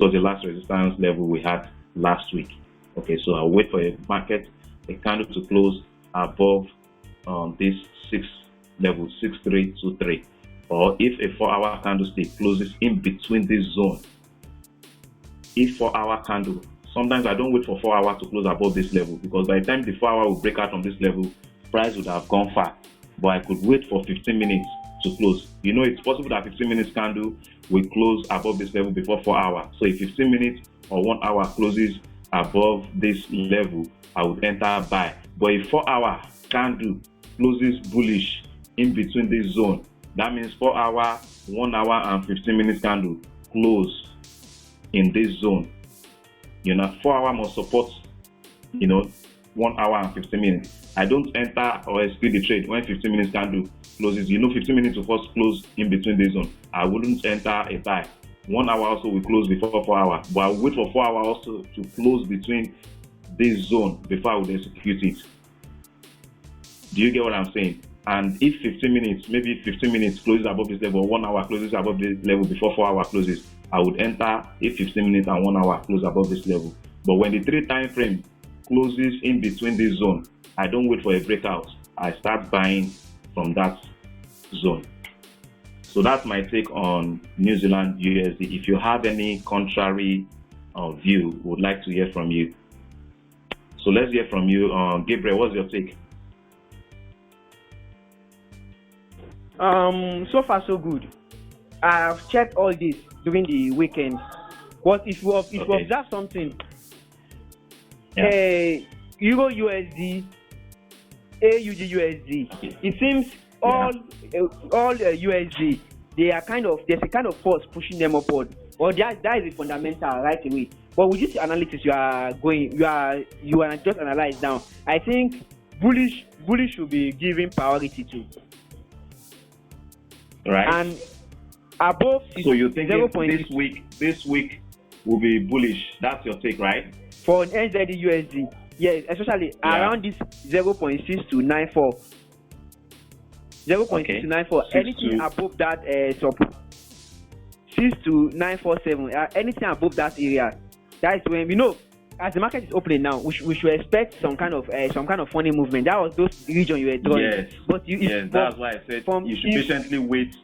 was the last resistance level we had last week. Okay, so I'll wait for a candle to close above this 6 level, 6323, or if a 4-hour candlestick closes in between this zone. If 4-hour candle, sometimes I don't wait for 4 hours to close above this level, because by the time the 4 hour will break out from this level, price would have gone far. But I could wait for 15 minutes to close. You know, it's possible that 15 minutes candle will close above this level before 4 hours. So if 15 minutes or 1 hour closes above this level, I would enter buy. But if 4-hour candle closes bullish in between this zone, that means 4 hour, 1 hour, and 15 minutes candle close in this zone. You know, 4 hour must support, 1 hour and 15 minutes. I don't enter or execute the trade when 15 minutes candle closes. 15 minutes will first close in between this zone. I wouldn't enter a buy. 1 hour also will close before 4 hours, but I'll wait for 4 hours also to close between this zone before I would execute it. Do you get what I'm saying? And if 15 minutes closes above this level, 1 hour closes above this level before 4 hour closes, I would enter if 15 minutes and 1 hour close above this level. But when the 3 time frame closes in between this zone, I don't wait for a breakout. I start buying from that zone. So that's my take on New Zealand USD. If you have any contrary view, would like to hear from you. So let's hear from you. Gabriel, what's your take? So far so good. I've checked all this during the weekend. But if you observe something, Euro USD, AUD USD, it seems all USD, there's a kind of force pushing them upward. Or that is a fundamental right away. But with this analysis you are just analyze now. I think bullish should be given priority to. Right. And above. So you think this week will be bullish? That's your take, right? For NZD USD, yes, especially around this 0.6294. 0.6294. Anything above that, 62947. Anything above that area, that is when as the market is opening now, we should expect some kind of funny movement. That was those regions you were drawing. Yes. But that's why I said you should patiently wait.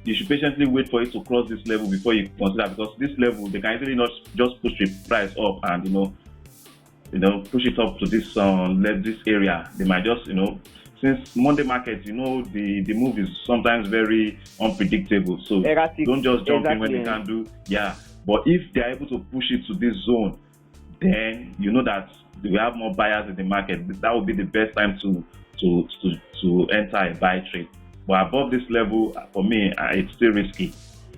You should patiently wait for it to cross this level before you consider, because this level they can easily not just push the price up and push it up to this this area. They might just since Monday market, the move is sometimes very unpredictable. So don't just jump in when they can do. Yeah. But if they are able to push it to this zone, then you know that we have more buyers in the market. That would be the best time to enter a buy trade. But above this level, for me, it's still risky.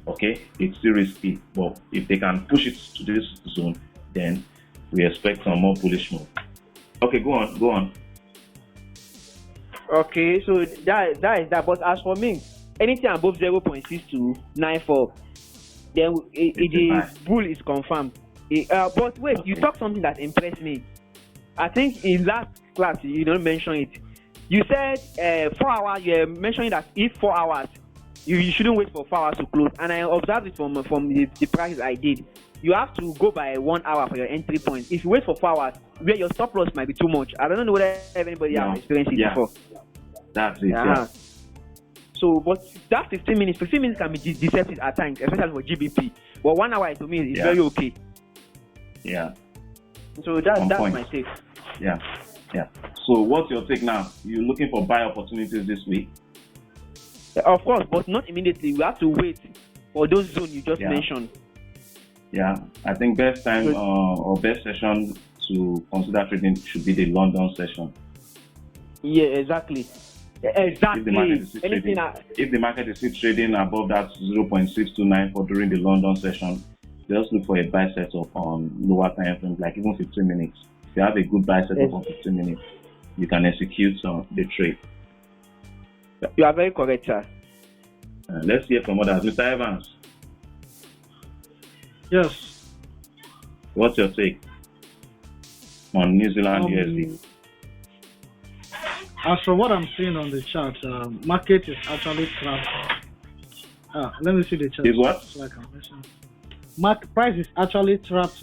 Okay, it's still risky. But if they can push it to this zone, then we expect some more bullish move. Okay, go on. Okay, so that is that. But as for me, anything above 0.6294, then the bull is confirmed. But wait, you talked something that impressed me. I think in last class you don't mention it. You said 4 hours. You're mentioning that if 4 hours, you shouldn't wait for 4 hours to close. And I observed it from the practice I did. You have to go by 1 hour for your entry point. If you wait for 4 hours, where your stop loss might be too much. I don't know whether anybody has experienced it before. That's it. Yeah. So, but that 15 minutes can be deceptive at times, especially for GBP. But 1 hour to me is very okay. Yeah. So that's my take. Yeah. So what's your take now? You're looking for buy opportunities this week? Of course, but not immediately. We have to wait for those zones you just mentioned. Yeah, I think best time or best session to consider trading should be the London session. Yeah, exactly. If the market is still trading above that 0.6294 during the London session, just look for a buy setup on lower time frames, like even 15 minutes. If you have a good buy setup on 15 minutes, you can execute the trade. You are very correct, sir. Let's hear from others. Mr. Evans. Yes. What's your take on New Zealand USD? As from what I'm seeing on the chart, market is actually crashing. Let me see the chart. Is what? So I can mention. market price is actually trapped